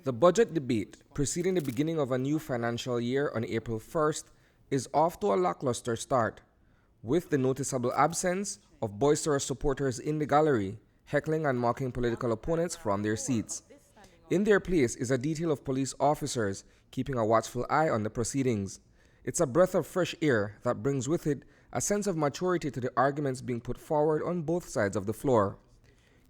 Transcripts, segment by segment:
The budget debate preceding the beginning of a new financial year on April 1st is off to a lackluster start, with the noticeable absence of boisterous supporters in the gallery, heckling and mocking political opponents from their seats. In their place is a detail of police officers keeping a watchful eye on the proceedings. It's a breath of fresh air that brings with it a sense of maturity to the arguments being put forward on both sides of the floor.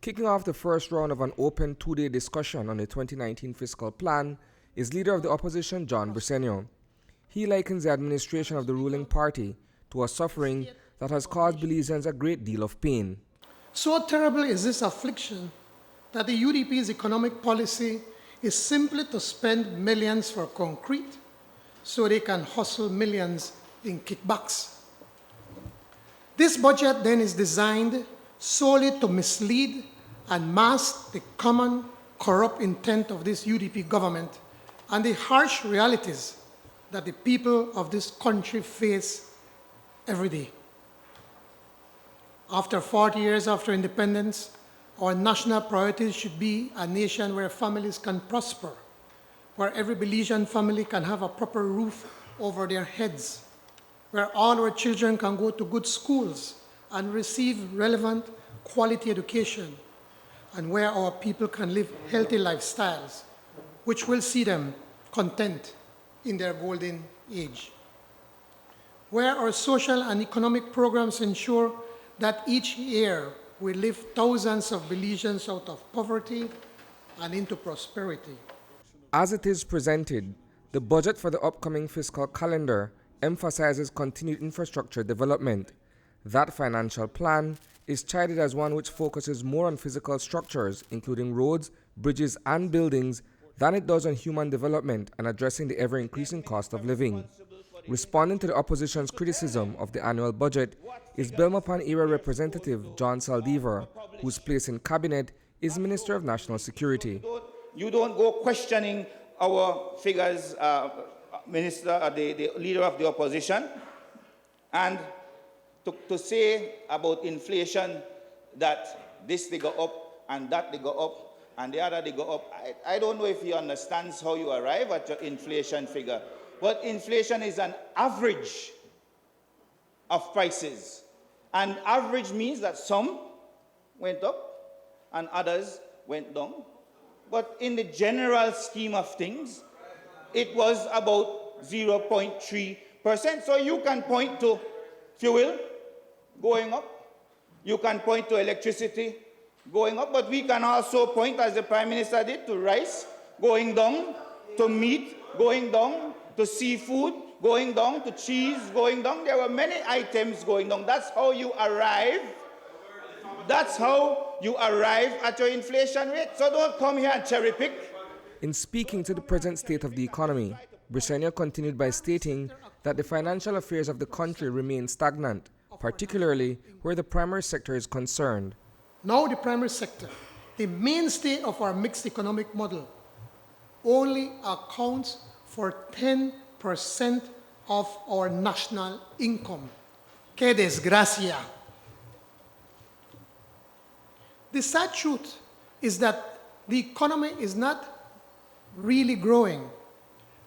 Kicking off the first round of an open two-day discussion on the 2019 fiscal plan is Leader of the Opposition John Briceño. He likens the administration of the ruling party to a suffering that has caused Belizeans a great deal of pain. So terrible is this affliction that the U.D.P's economic policy is simply to spend millions for concrete so they can hustle millions in kickbacks. This budget then is designed solely to mislead and mask the common corrupt intent of this U.D.P government and the harsh realities that the people of this country face every day. After 40 years after independence, our national priorities should be a nation where families can prosper, where every Belizean family can have a proper roof over their heads, where all our children can go to good schools and receive relevant quality education, and where our people can live healthy lifestyles, which will see them content in their golden age. Where our social and economic programs ensure that each year we lift thousands of Belizeans out of poverty and into prosperity. As it is presented, the budget for the upcoming fiscal calendar emphasizes continued infrastructure development. That financial plan is chided as one which focuses more on physical structures, including roads, bridges, and buildings, than it does on human development and addressing the ever-increasing cost of living. Responding to the opposition's criticism of the annual budget is Belmopan era Representative John Saldivar, whose place in cabinet is Minister of National Security. You don't go questioning our figures, Minister, the Leader of the Opposition, and to say about inflation that this they go up and that they go up and the other they go up. I don't know if he understands how you arrive at your inflation figure. But inflation is an average of prices. And average means that some went up and others went down. But in the general scheme of things, it was about 0.3%. So you can point to fuel going up. You can point to electricity going up. But we can also point, as the Prime Minister did, to rice going down, to meat going down, to seafood going down, to cheese going down. There were many items going down. That's how you arrive. That's how you arrive at your inflation rate. So don't come here and cherry pick. In speaking to the present state of the economy, Briceño continued by stating that the financial affairs of the country remain stagnant, particularly where the primary sector is concerned. Now the primary sector, the mainstay of our mixed economic model, only accounts for 10% of our national income. Que desgracia. The sad truth is that the economy is not really growing,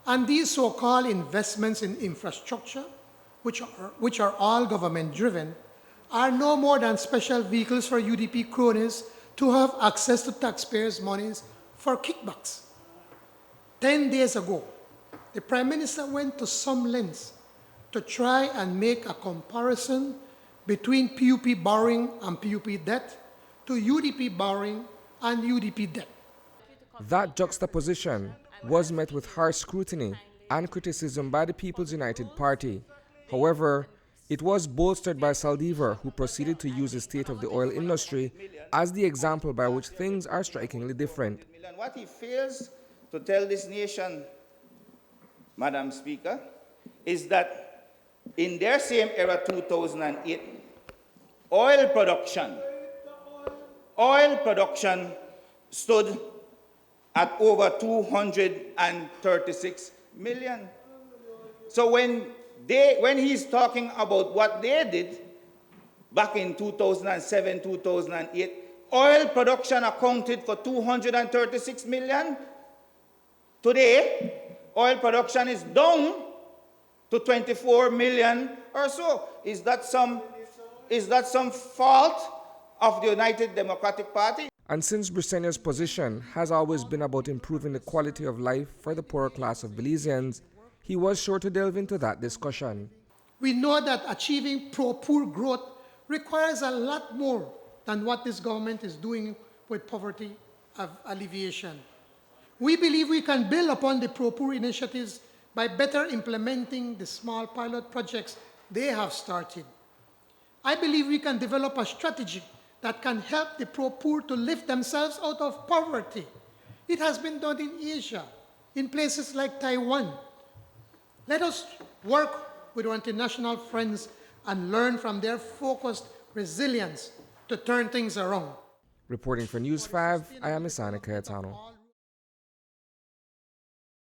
and these so-called investments in infrastructure, which are all government-driven, are no more than special vehicles for U.D.P cronies to have access to taxpayers' monies for kickbacks. 10 days ago, the Prime Minister went to some lengths to try and make a comparison between PUP borrowing and PUP debt to U.D.P borrowing and U.D.P debt. That juxtaposition was met with harsh scrutiny and criticism by the People's United Party. However, it was bolstered by Saldivar, who proceeded to use the state of the oil industry as the example by which things are strikingly different. What he fails to tell this nation, Madam Speaker, is that in their same era, 2008, oil production stood at over 236 million. So when he's talking about what they did back in 2007, 2008, Oil production accounted for 236 million. Today, oil production is down to 24 million or so. Is that some fault of the United Democratic Party? And since Briceño's position has always been about improving the quality of life for the poorer class of Belizeans, he was sure to delve into that discussion. We know that achieving pro-poor growth requires a lot more than what this government is doing with poverty alleviation. We believe we can build upon the pro-poor initiatives by better implementing the small pilot projects they have started. I believe we can develop a strategy that can help the pro-poor to lift themselves out of poverty. It has been done in Asia, in places like Taiwan. Let us work with our international friends and learn from their focused resilience to turn things around. Reporting for News 5, I am Isani Cayetano.